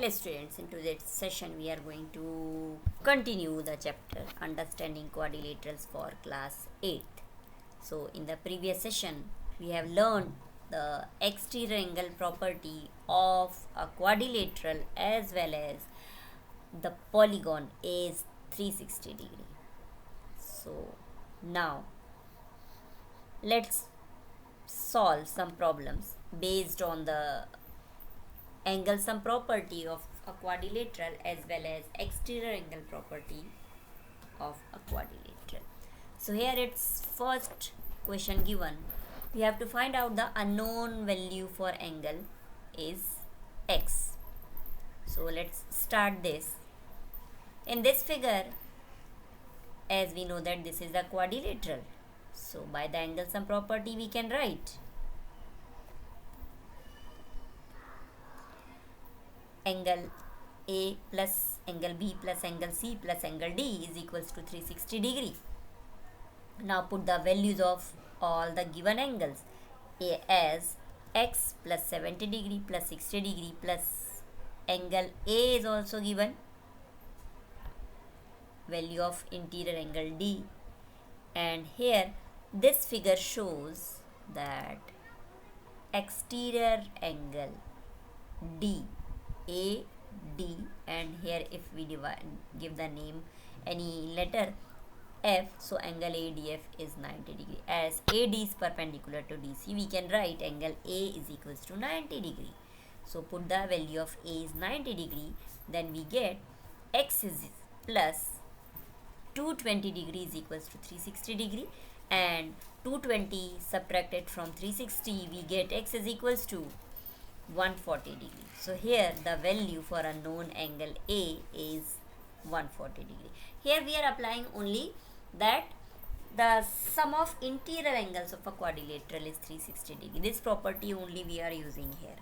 Hello students, in today's session we are going to continue the chapter Understanding Quadrilaterals for class 8th. So in the previous session we have learned the exterior angle property of a quadrilateral as well as the polygon is 360 degree. So now let's solve some problems based on the angle sum property of a quadrilateral as well as exterior angle property of a quadrilateral. So here it's first question given. We have to find out the unknown value for angle is x. So let's start this. In this figure, as we know that this is a quadrilateral, so by the angle sum property we can write angle A plus angle B plus angle C plus angle D is equals to 360 degree. Now put the values of all the given angles A as x plus 70 degree plus 60 degree plus angle A is also given, value of interior angle D, and here this figure shows that exterior angle D A D, and here if we give the name any letter F, so angle ADF is 90 degree. As AD is perpendicular to DC, we can write angle A is equals to 90 degree. So put the value of A is 90 degree, then we get x is plus 220 degree is equals to 360 degree, and 220 subtracted from 360 we get x is equals to 140 degree. So here the value for a known angle A is 140 degree. Here we are applying only that the sum of interior angles of a quadrilateral is 360 degree. This property only we are using here.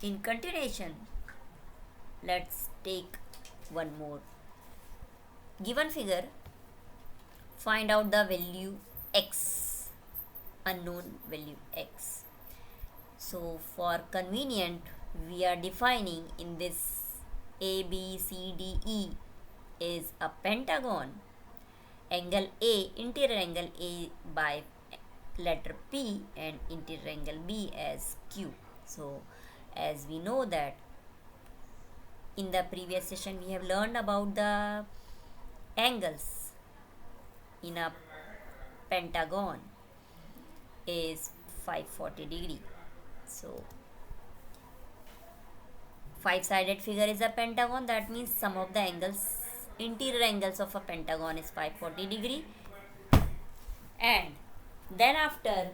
In continuation, let's take one more. Given figure, find out the value x, unknown value x. So for convenient, we are defining in this A, B, C, D, E is a pentagon. Angle A, interior angle A by letter P and interior angle B as Q. So as we know that in the previous session we have learned about the angles in a pentagon is 540 degree. So 5-sided figure is a pentagon, that means sum of the angles, interior angles of a pentagon is 540 degree, and then after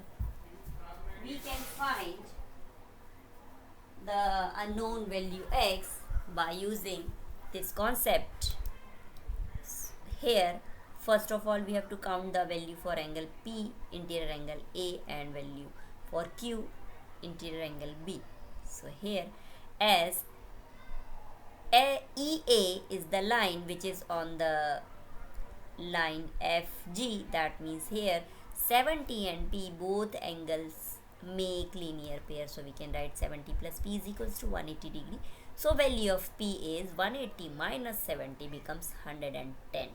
we can find the unknown value x by using this concept. Here first of all we have to count the value for angle P, interior angle A, and value for Q, interior angle B. So here as EA is the line which is on the line FG, that means here 70 and P both angles make linear pair, so we can write 70 plus P is equals to 180 degree. So value of P is 180 minus 70 becomes 110.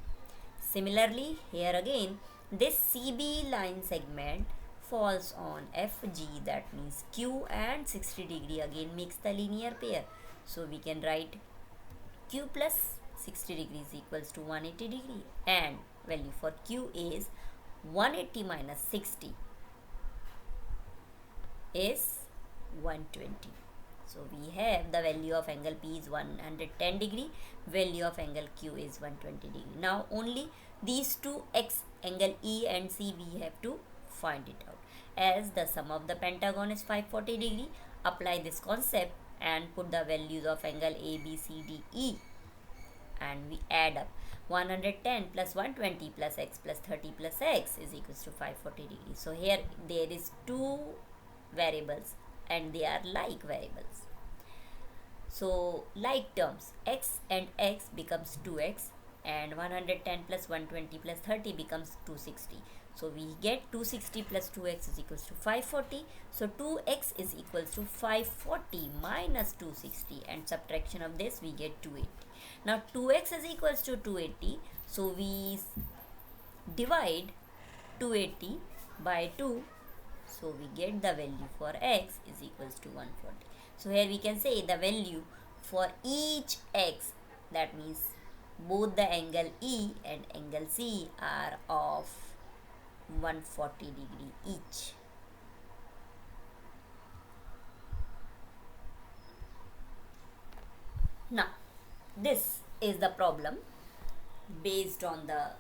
Similarly here again this CB line segment falls on FG, that means Q and 60 degree again makes the linear pair, so we can write Q plus 60 degrees equals to 180 degree, and value for Q is 180 minus 60 is 120. So we have the value of angle P is 110 degree, value of angle Q is 120 degree. Now only these two x, angle E and C, we have to find it out. As the sum of the pentagon is 540 degree, apply this concept and put the values of angle A, B, C, D, E, and we add up 110 plus 120 plus x plus 30 plus x is equals to 540 degree. So here there is two variables and they are like variables. So like terms, x and x becomes 2x, and 110 plus 120 plus 30 becomes 260. So we get 260 plus 2x is equals to 540. So 2x is equals to 540 minus 260, and subtraction of this we get 280. Now 2x is equals to 280. So we divide 280 by 2. So we get the value for x is equals to 140. So here we can say the value for each x, that means both the angle E and angle C are of 140 degree each. Now this is the problem based on the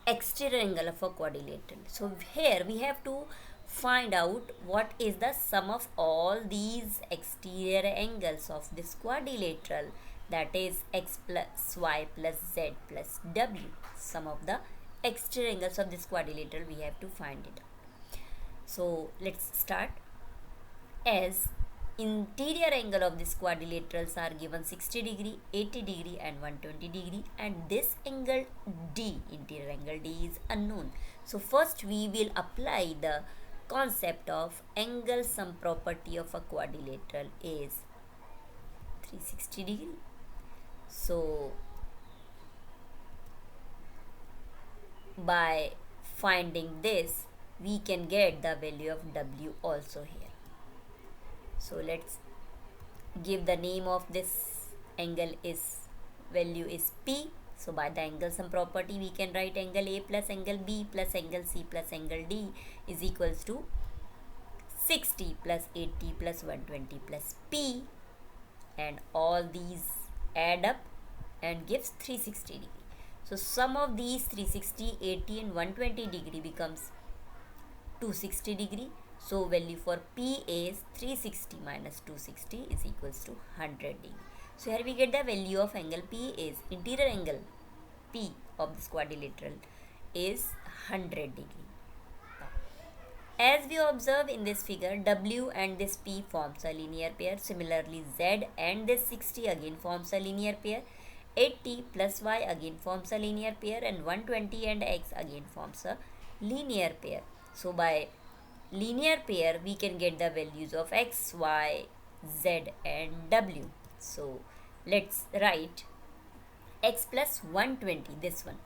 exterior angle of a quadrilateral. So here we have to find out what is the sum of all these exterior angles of this quadrilateral, that is x plus y plus z plus w. Sum of the exterior angles of this quadrilateral we have to find it out. So let's start. As interior angle of these quadrilaterals are given 60 degree, 80 degree and 120 degree, and this angle D, interior angle D, is unknown. So first we will apply the concept of angle sum property of a quadrilateral is 360 degree. So by finding this we can get the value of W also here. So let's give the name of this angle is value is P. So by the angle sum property we can write angle A plus angle B plus angle C plus angle D is equals to 60 plus 80 plus 120 plus P, and all these add up and gives 360 degree. So sum of these 360, 80 and 120 degree becomes 260 degree. So value for P is 360 minus 260 is equals to 100 degree. So here we get the value of angle P is interior angle P of this quadrilateral is 100 degree. As we observe in this figure, W and this P forms a linear pair. Similarly, Z and this 60 again forms a linear pair. 80 plus Y again forms a linear pair, and 120 and X again forms a linear pair. So by linear pair we can get the values of X, Y, Z and W. So let's write X plus 120, this one.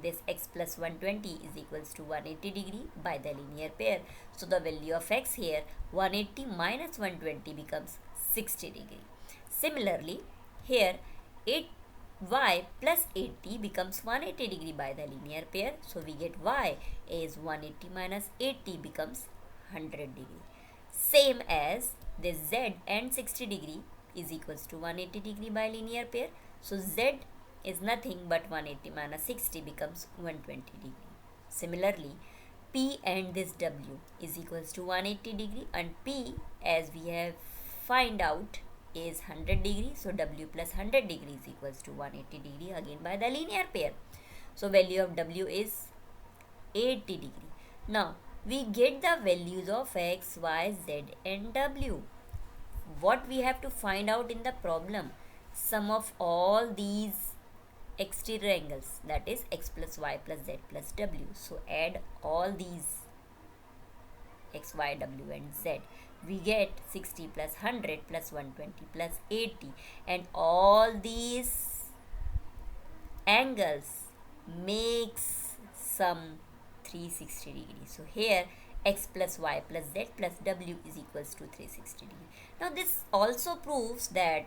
This X plus 120 is equals to 180 degree by the linear pair. So the value of X here 180 minus 120 becomes 60 degree. Similarly here 8Y plus 80 becomes 180 degree by the linear pair. So we get Y is 180 minus 80 becomes 100 degree. Same as this Z and 60 degree is equals to 180 degree by linear pair. So Z is nothing but 180 minus 60 becomes 120 degree. Similarly, P and this W is equals to 180 degree, and P, as we have find out, is 100 degree. So W plus 100 degree is equals to 180 degree again by the linear pair. So value of W is 80 degree. Now we get the values of X, Y, Z and W. What we have to find out in the problem? Sum of all these exterior angles, that is X plus Y plus Z plus W. So add all these X, Y, W and Z. We get 60 plus 100 plus 120 plus 80, and all these angles makes sum 360 degree. So here X plus Y plus Z plus W is equals to 360 degree. Now this also proves that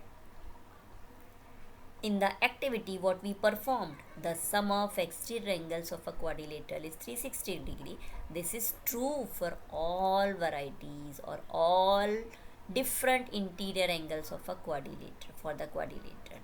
in the activity what we performed, the sum of exterior angles of a quadrilateral is 360 degree. This is true for all varieties or all different interior angles of a quadrilateral, for the quadrilateral.